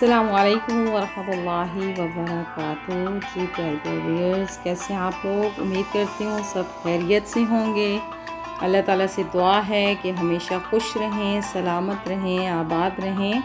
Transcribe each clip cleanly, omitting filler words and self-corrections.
अस्सलामुअलैकुम वरहमतुल्लाहि वबरकातुहू। जी प्यारे प्यारे व्यूअर्स, कैसे हैं आप लोग? उम्मीद करती हूँ सब खैरियत से होंगे। अल्लाह ताला से दुआ है कि हमेशा खुश रहें, सलामत रहें, आबाद रहें।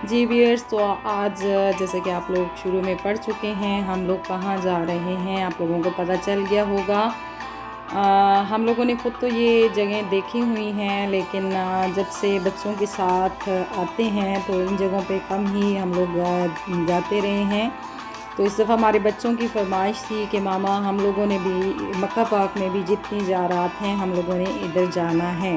जी व्यूअर्स, तो आज जैसे कि आप लोग शुरू में पढ़ चुके हैं, हम लोग कहाँ जा रहे हैं आप लोगों को पता चल गया होगा। हम लोगों ने ख़ुद तो ये जगह देखी हुई हैं, लेकिन जब से बच्चों के साथ आते हैं तो इन जगहों पे कम ही हम लोग जाते रहे हैं। तो इस दफ़ा हमारे बच्चों की फरमाइश थी कि मामा हम लोगों ने भी मक्का पाक में भी जितनी ज़ियारत हैं हम लोगों ने इधर जाना है।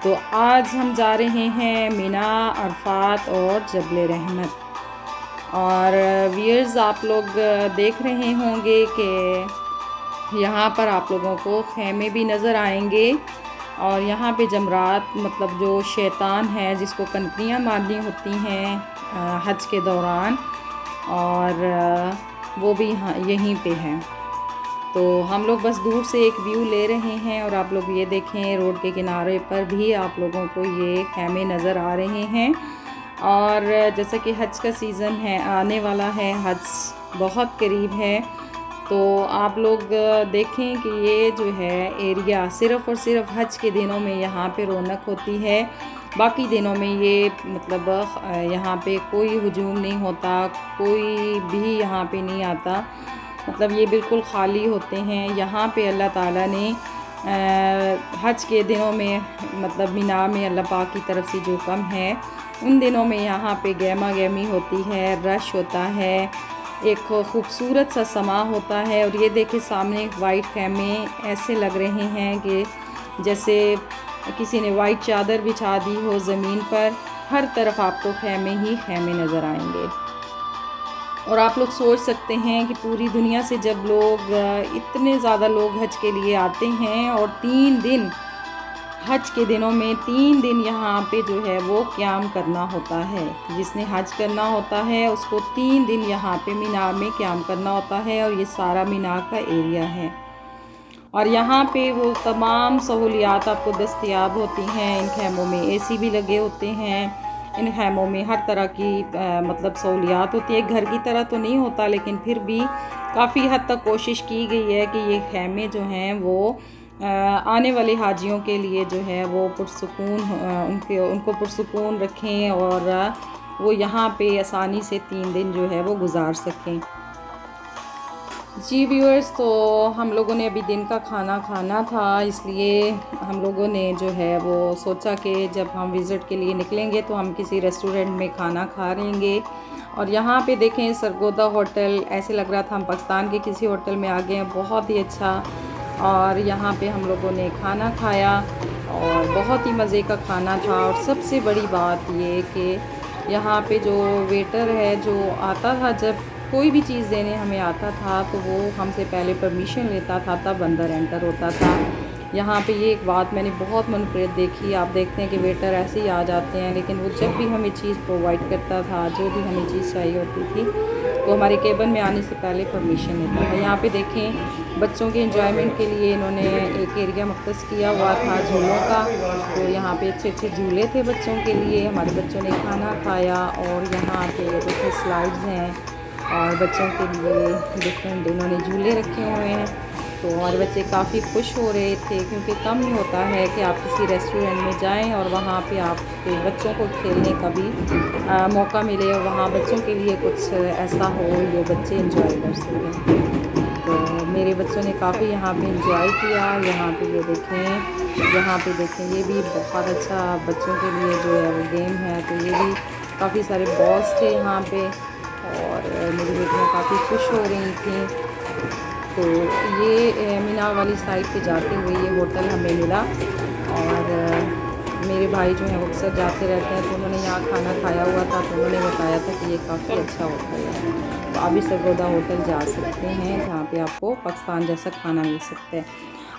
तो आज हम जा रहे हैं मिना, अरफात और जबल रहमत। और व्यूअर्स, आप लोग देख रहे होंगे कि यहाँ पर आप लोगों को ख़ैमे भी नज़र आएंगे और यहाँ पे जमरात मतलब जो शैतान है जिसको कनकरियाँ मारनी होती हैं हज के दौरान, और वो भी यहाँ यहीं पे है। तो हम लोग बस दूर से एक व्यू ले रहे हैं और आप लोग ये देखें रोड के किनारे पर भी आप लोगों को ये ख़ैमे नज़र आ रहे हैं। और जैसा कि हज का सीज़न है, आने वाला है, हज बहुत करीब है, तो आप लोग देखें कि ये जो है एरिया सिर्फ़ और सिर्फ हज के दिनों में यहाँ पे रौनक होती है। बाकी दिनों में ये मतलब यहाँ पे कोई हुजूम नहीं होता, कोई भी यहाँ पे नहीं आता, मतलब ये बिल्कुल ख़ाली होते हैं। यहाँ पे अल्लाह ताला ने हज के दिनों में मतलब मिना में अल्लाह पाक की तरफ से जो कम है उन दिनों में यहाँ पे गहमा गहमी होती है, रश होता है, एक खूबसूरत सा समा होता है। और ये देखें सामने वाइट ख़ैमे ऐसे लग रहे हैं कि जैसे किसी ने वाइट चादर बिछा दी हो ज़मीन पर। हर तरफ आपको ख़ैमे ही ख़ैमे नज़र आएंगे। और आप लोग सोच सकते हैं कि पूरी दुनिया से जब लोग इतने ज़्यादा लोग हज के लिए आते हैं और 3 दिन हज के दिनों में 3 दिन यहाँ पे जो है वो क़याम करना होता है। जिसने हज करना होता है उसको 3 दिन यहाँ पे मिना में क़याम करना होता है। और ये सारा मिना का एरिया है और यहाँ पे वो तमाम सहूलियात आपको दस्तयाब होती हैं। इन खैमों में एसी भी लगे होते हैं, इन खैमों में हर तरह की मतलब सहूलियात होती है। घर की तरह तो नहीं होता, लेकिन फिर भी काफ़ी हद तक कोशिश की गई है कि ये खैमे जो हैं वो आने वाले हाजियों के लिए जो है वो पुरसुकून उनको पुरसुकून रखें और वो यहाँ पे आसानी से 3 दिन जो है वो गुजार सकें। जी व्यूअर्स, तो हम लोगों ने अभी दिन का खाना खाना था, इसलिए हम लोगों ने जो है वो सोचा कि जब हम विज़िट के लिए निकलेंगे तो हम किसी रेस्टोरेंट में खाना खा लेंगे। और यहाँ पे देखें सरगोदा होटल, ऐसे लग रहा था हम पाकिस्तान के किसी होटल में आ गए हैं, बहुत ही अच्छा। और यहाँ पे हम लोगों ने खाना खाया और बहुत ही मज़े का खाना था। और सबसे बड़ी बात ये कि यहाँ पे जो वेटर है जो आता था, जब कोई भी चीज़ देने हमें आता था तो वो हमसे पहले परमिशन लेता था, तब अंदर एंटर होता था। यहाँ पे ये एक बात मैंने बहुत मुनफरिद देखी। आप देखते हैं कि वेटर ऐसे ही आ जाते हैं, लेकिन वो जब भी हमें चीज़ प्रोवाइड करता था, जो भी हमें चीज़ चाहिए होती थी, तो हमारे केबिन में आने से पहले परमिशन लेता था। यहाँ पे देखें बच्चों के एंजॉयमेंट के लिए इन्होंने एक एरिया मुख्तस किया हुआ था झूलों का। तो यहाँ पे अच्छे अच्छे झूले थे बच्चों के लिए। हमारे बच्चों ने खाना खाया और यहाँ पे देखिए स्लाइड्स हैं और बच्चों के लिए डिफरेंट इन्होंने झूले रखे हुए हैं। तो हमारे बच्चे काफ़ी खुश हो रहे थे, क्योंकि कम ही होता है कि आप किसी रेस्टोरेंट में जाएं और वहाँ पे आपके बच्चों को खेलने का भी मौका मिले और वहाँ बच्चों के लिए कुछ ऐसा हो जो बच्चे एंजॉय कर सकें। तो मेरे बच्चों ने काफ़ी यहाँ पे एंजॉय किया। यहाँ पे ये देखें ये भी बहुत अच्छा बच्चों के लिए जो है वो गेम है। तो ये भी काफ़ी सारे बॉल्स थे यहाँ पे और मेरी बेटियाँ काफ़ी खुश हो रही थी। तो ये मीना वाली साइड पे जाते हुए ये होटल हमें मिला और मेरे भाई जो हैं वो अक्सर जाते रहते हैं, तो उन्होंने यहाँ खाना खाया हुआ था, तो उन्होंने बताया था कि ये काफ़ी अच्छा होटल है। तो आप भी सरगोदा होटल जा सकते हैं, जहाँ पे आपको पाकिस्तान जैसा खाना मिल सकता है।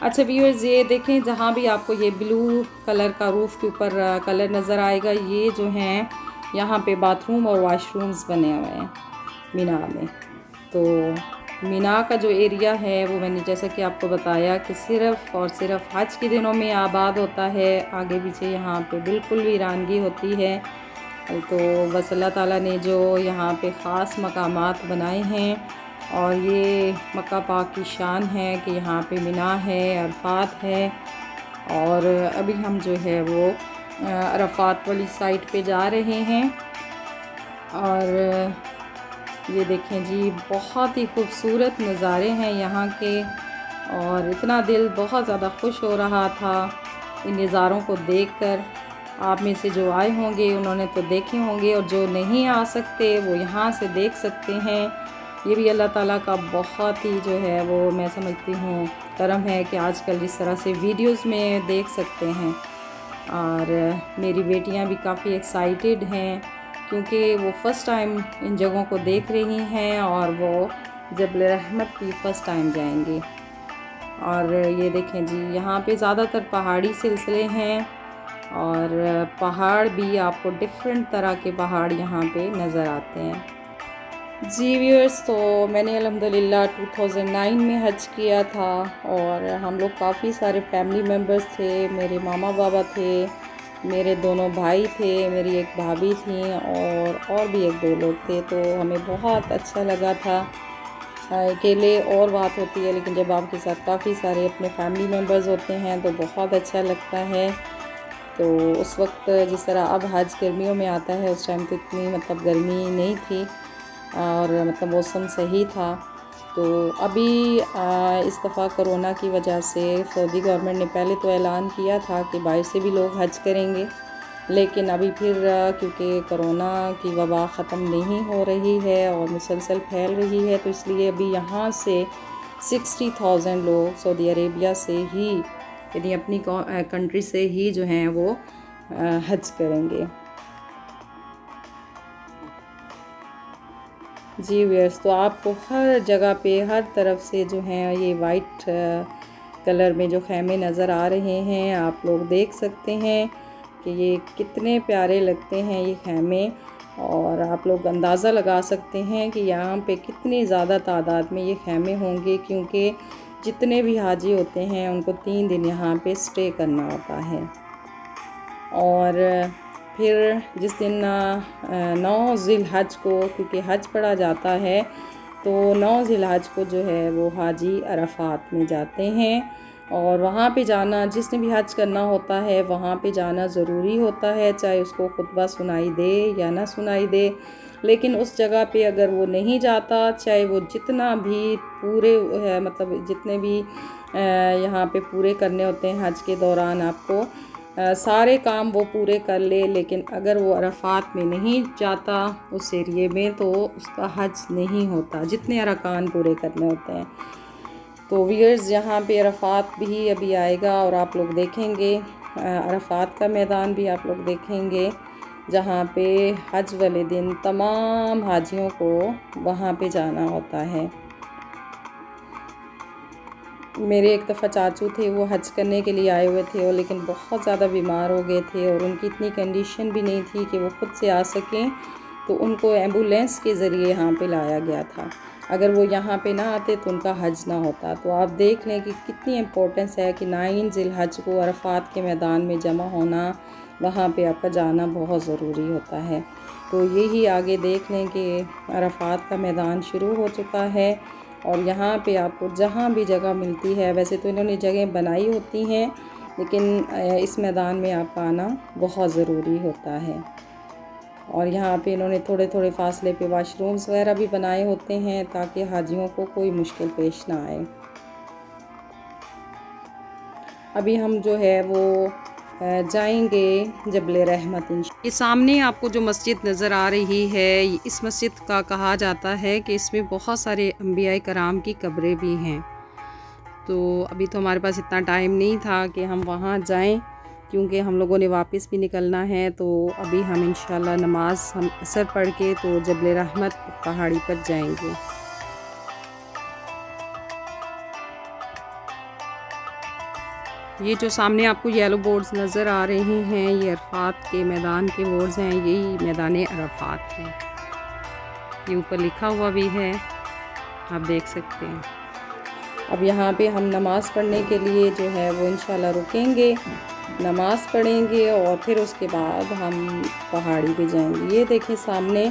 अच्छा व्यूअर्स, ये देखें जहाँ भी आपको ये ब्लू कलर का रूफ़ के ऊपर कलर नज़र आएगा, ये जो हैं यहाँ पे बाथरूम और वाशरूम्स बने हुए हैं मीना में। तो मीना का जो एरिया है वो मैंने जैसा कि आपको बताया कि सिर्फ़ और सिर्फ हज के दिनों में आबाद होता है। आगे पीछे यहाँ पे बिल्कुल वीरानगी होती है तो बस अल्लाह ताला ने जो यहाँ पे ख़ास मकामात बनाए हैं और ये मक्का पाक की शान है कि यहाँ पे मिना है, अरफात है। और अभी हम जो है वो अरफात वाली साइड पे जा रहे हैं। और ये देखें जी, बहुत ही खूबसूरत नज़ारे हैं यहाँ के, और इतना दिल बहुत ज़्यादा खुश हो रहा था इन नज़ारों को देखकर। आप में से जो आए होंगे उन्होंने तो देखे होंगे, और जो नहीं आ सकते वो यहाँ से देख सकते हैं। ये भी अल्लाह ताला का बहुत ही जो है वो मैं समझती हूँ करम है कि आजकल जिस तरह से वीडियोस में देख सकते हैं। और मेरी बेटियाँ भी काफ़ी एक्साइटेड हैं क्योंकि वो फ़र्स्ट टाइम इन जगहों को देख रही हैं, और वो जबल रहमत भी फ़र्स्ट टाइम जाएंगी। और ये देखें जी, यहाँ पे ज़्यादातर पहाड़ी सिलसिले हैं, और पहाड़ भी आपको डिफरेंट तरह के पहाड़ यहाँ पे नज़र आते हैं। जी व्यूअर्स, तो मैंने अल्हम्दुलिल्लाह 2009 में हज किया था, और हम लोग काफ़ी सारे फैमिली मेम्बर्स थे। मेरे मामा बाबा थे, मेरे दोनों भाई थे, मेरी एक भाभी थी, और भी एक दो लोग थे। तो हमें बहुत अच्छा लगा था। अकेले और बात होती है, लेकिन जब आपके साथ काफ़ी सारे अपने फैमिली मेम्बर्स होते हैं तो बहुत अच्छा लगता है। तो उस वक्त जिस तरह अब हज गर्मियों में आता है, उस टाइम तो इतनी मतलब गर्मी नहीं थी, और मतलब मौसम सही था। तो अभी इस दफ़ा कोरोना की वजह से सऊदी गवर्नमेंट ने पहले तो ऐलान किया था कि बाहर से भी लोग हज करेंगे, लेकिन अभी फिर क्योंकि कोरोना की वबा ख़त्म नहीं हो रही है और मुसलसल फैल रही है, तो इसलिए अभी यहाँ से 60,000 लोग सऊदी अरेबिया से ही, यानी अपनी कंट्री से ही जो हैं वो हज करेंगे। जी व्यूअर्स, तो आपको हर जगह पे हर तरफ से जो हैं ये वाइट कलर में जो खैमे नज़र आ रहे हैं, आप लोग देख सकते हैं कि ये कितने प्यारे लगते हैं ये खैमे। और आप लोग अंदाज़ा लगा सकते हैं कि यहाँ पे कितनी ज़्यादा तादाद में ये खैमे होंगे, क्योंकि जितने भी हाजी होते हैं उनको 3 दिन यहाँ पे स्टे करना होता है। और फिर जिस दिन 9 ज़िलहज को, क्योंकि हज पढ़ा जाता है, तो 9 ज़िलहज को जो है वो हाजी अरफात में जाते हैं। और वहाँ पे जाना, जिसने भी हज करना होता है वहाँ पे जाना ज़रूरी होता है, चाहे उसको खुतबा सुनाई दे या ना सुनाई दे। लेकिन उस जगह पे अगर वो नहीं जाता, चाहे वो जितना भी पूरे मतलब जितने भी यहाँ पे पूरे करने होते हैं हज के दौरान, आपको सारे काम वो पूरे कर ले, लेकिन अगर वो अरफात में नहीं जाता उस एरिए में, तो उसका हज नहीं होता, जितने अरकान पूरे करने होते हैं। तो व्यूअर्स, यहाँ पे अरफात भी अभी आएगा और आप लोग देखेंगे, अरफात का मैदान भी आप लोग देखेंगे, जहाँ पे हज वाले दिन तमाम हाजियों को वहाँ पे जाना होता है। मेरे एक दफ़ा चाचू थे, वो हज करने के लिए आए हुए थे, लेकिन बहुत ज़्यादा बीमार हो गए थे और उनकी इतनी कंडीशन भी नहीं थी कि वो ख़ुद से आ सकें, तो उनको एम्बुलेंस के ज़रिए यहाँ पे लाया गया था। अगर वो यहाँ पे ना आते तो उनका हज ना होता। तो आप देख लें कि कितनी इम्पोर्टेंस है कि 9 ज़िलहज को अरफात के मैदान में जमा होना, वहाँ पे आपका जाना बहुत ज़रूरी होता है। तो यही आगे देख लें कि अरफात का मैदान शुरू हो चुका है, और यहाँ पे आपको जहाँ भी जगह मिलती है, वैसे तो इन्होंने जगह बनाई होती हैं, लेकिन इस मैदान में आपका आना बहुत ज़रूरी होता है। और यहाँ पे इन्होंने थोड़े थोड़े फासले पे वाशरूम्स वगैरह भी बनाए होते हैं, ताकि हाजियों को कोई मुश्किल पेश ना आए। अभी हम जो है वो जाएंगे जबल रहमत। ये सामने आपको जो मस्जिद नज़र आ रही है, इस मस्जिद का कहा जाता है कि इसमें बहुत सारे अंबिया कराम की कब्रें भी हैं। तो अभी तो हमारे पास इतना टाइम नहीं था कि हम वहाँ जाएं, क्योंकि हम लोगों ने वापस भी निकलना है। तो अभी हम इंशाल्लाह नमाज हम असर पढ़ के तो जबल रहमत पहाड़ी पर जाएंगे। ये जो सामने आपको येलो बोर्ड्स नज़र आ रही हैं, ये अरफात के मैदान के बोर्ड्स हैं, यही मैदान अरफात है। ये ऊपर लिखा हुआ भी है, आप देख सकते हैं। अब यहाँ पे हम नमाज़ पढ़ने के लिए जो है वो इंशाल्लाह रुकेंगे, नमाज़ पढ़ेंगे और फिर उसके बाद हम पहाड़ी पे जाएंगे। ये देखें सामने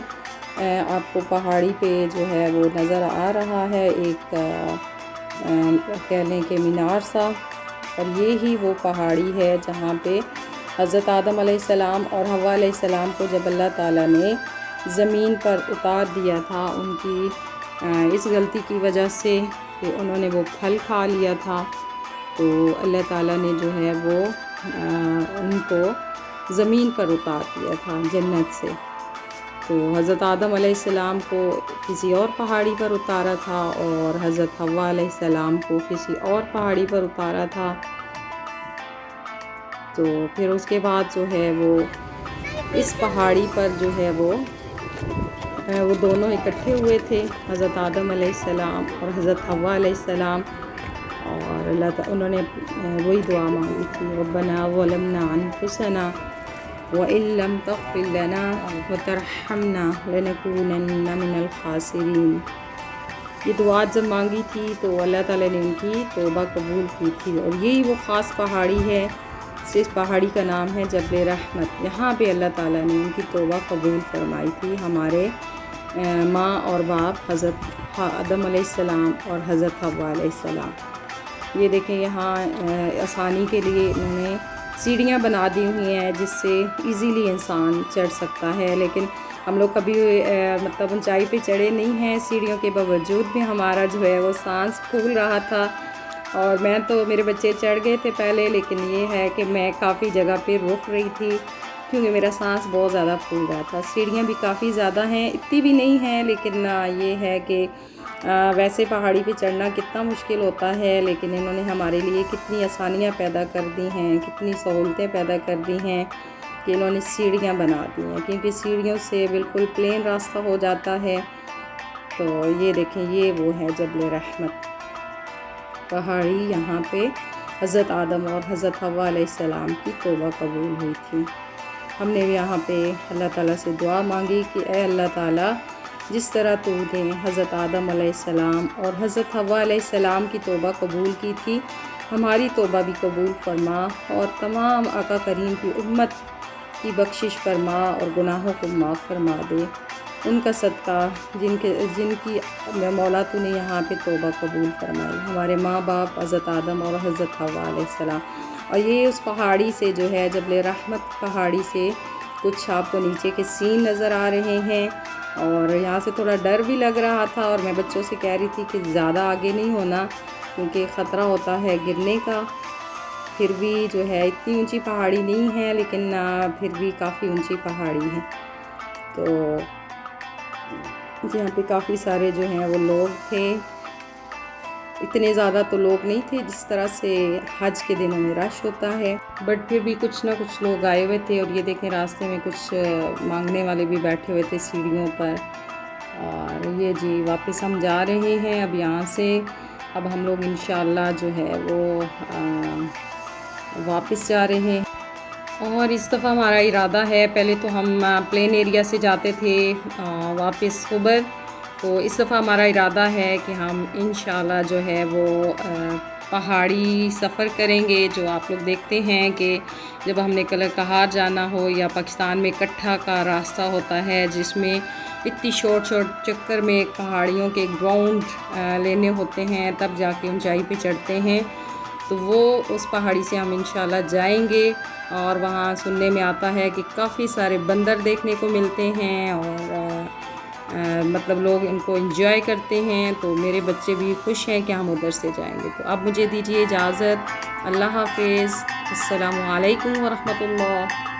आपको पहाड़ी पे जो है वो नज़र आ रहा है एक कह लें कि मीनार सा, और ये ही वो पहाड़ी है जहाँ पे हज़रत आदम अलैहिस्सलाम और हव्वा अलैहिस्सलाम को जब अल्लाह ताला ने ज़मीन पर उतार दिया था उनकी इस गलती की वजह से कि उन्होंने वो फल खा लिया था, तो अल्लाह ताला ने जो है वो उनको ज़मीन पर उतार दिया था जन्नत से। तो हज़रत आदम अलैहिस्सलाम को किसी और पहाड़ी पर उतारा था और हज़रत हव्वा अलैहिस्सलाम को किसी और पहाड़ी पर उतारा था। तो फिर उसके बाद जो है वो इस पहाड़ी पर जो है वो दोनों इकट्ठे हुए थे, हज़रत आदम अलैहिस्सलाम और हज़रत हव्वा अलैहिस्सलाम, और उन्होंने वही दुआ मांगी थी, रब्बना ज़लमना अनफुसना व इल्लम तग़फिर लना व तरहमना लनकूनन्ना मिनल खासिरीन। ये दुआ जब मांगी थी तो अल्लाह ताला ने उनकी तौबा कबूल की थी, और यही वो ख़ास पहाड़ी है। इस पहाड़ी का नाम है जबल रहमत। यहाँ पे अल्लाह ताला ने उनकी तौबा कबूल फरमाई थी, हमारे माँ और बाप हज़रत आदम अलैहिस्सलाम और हज़रत हव्वा अलैहिस्सलाम। ये देखें यहाँ आसानी के लिए इन्होंने सीढ़ियाँ बना दी हुई हैं जिससे इजीली इंसान चढ़ सकता है, लेकिन हम लोग कभी मतलब ऊंचाई पे चढ़े नहीं हैं। सीढ़ियों के बावजूद भी हमारा जो है वो सांस फूल रहा था, और मैं तो मेरे बच्चे चढ़ गए थे पहले, लेकिन ये है कि मैं काफ़ी जगह पे रुक रही थी क्योंकि मेरा सांस बहुत ज़्यादा फूल रहा था। सीढ़ियाँ भी काफ़ी ज़्यादा हैं, इतनी भी नहीं हैं, लेकिन ये है कि वैसे पहाड़ी पे चढ़ना कितना मुश्किल होता है, लेकिन इन्होंने हमारे लिए कितनी आसानियाँ पैदा कर दी हैं, कितनी सहूलतें पैदा कर दी हैं कि इन्होंने सीढ़ियाँ बना दी हैं, क्योंकि सीढ़ियों से बिल्कुल प्लेन रास्ता हो जाता है। तो ये देखें ये वो है जबल रहमत पहाड़ी, यहाँ पे हज़रत आदम और हज़रत हव्वा अलैहिस्सलाम की तौबा कबूल हुई थी। हमने भी यहाँ पे अल्लाह ताला से दुआ मांगी कि ए अल्लाह ताला, जिस तरह तूने हज़रत आदम अलैहिस्सलाम और हज़रत हव्वा अलैहिस्सलाम की तौबा कबूल की थी, हमारी तौबा भी कबूल फरमा और तमाम आका करीम की उम्मत की बख्शिश फरमा और गुनाहों को माफ़ फरमा दे। उनका सदका जिनकी मौला तूने यहाँ पे तौबा कबूल फरमाई, हमारे माँ बाप हज़रत आदम और हज़रत हव्वा अलैहिस्सलाम। और ये उस पहाड़ी से जो है जबल रहमत पहाड़ी से कुछ आपको नीचे के सीन नज़र आ रहे हैं, और यहाँ से थोड़ा डर भी लग रहा था, और मैं बच्चों से कह रही थी कि ज़्यादा आगे नहीं होना क्योंकि ख़तरा होता है गिरने का। फिर भी जो है इतनी ऊंची पहाड़ी नहीं है, लेकिन फिर भी काफ़ी ऊंची पहाड़ी है। तो यहाँ पे काफ़ी सारे जो हैं वो लोग थे, इतने ज़्यादा तो लोग नहीं थे जिस तरह से हज के दिनों में रश होता है, बट फिर भी कुछ ना कुछ लोग आए हुए थे। और ये देखें रास्ते में कुछ मांगने वाले भी बैठे हुए थे सीढ़ियों पर। और ये जी वापस हम जा रहे हैं अब यहाँ से। अब हम लोग इंशाअल्लाह जो है वो वापस जा रहे हैं, और इस दफ़ा हमारा इरादा है, पहले तो हम प्लेन एरिया से जाते थे वापस ऊबर, तो इस दफ़ा हमारा इरादा है कि हम इंशाअल्लाह जो है वो पहाड़ी सफ़र करेंगे। जो आप लोग देखते हैं कि जब हमने कलरकहार जाना हो या पाकिस्तान में कट्ठा का रास्ता होता है जिसमें इतनी शॉर्ट चक्कर में पहाड़ियों के ग्राउंड लेने होते हैं, तब जाके ऊंचाई पे चढ़ते हैं। तो वो उस पहाड़ी से हम इंशाल्लाह जाएंगे, और वहाँ सुनने में आता है कि काफ़ी सारे बंदर देखने को मिलते हैं, और मतलब लोग इनको एंजॉय करते हैं। तो मेरे बच्चे भी खुश हैं कि हम उधर से जाएंगे। तो अब मुझे दीजिए इजाज़त। अल्लाह हाफ़िज़। अस्सलामु अलैकुम व रहमतुल्लाह।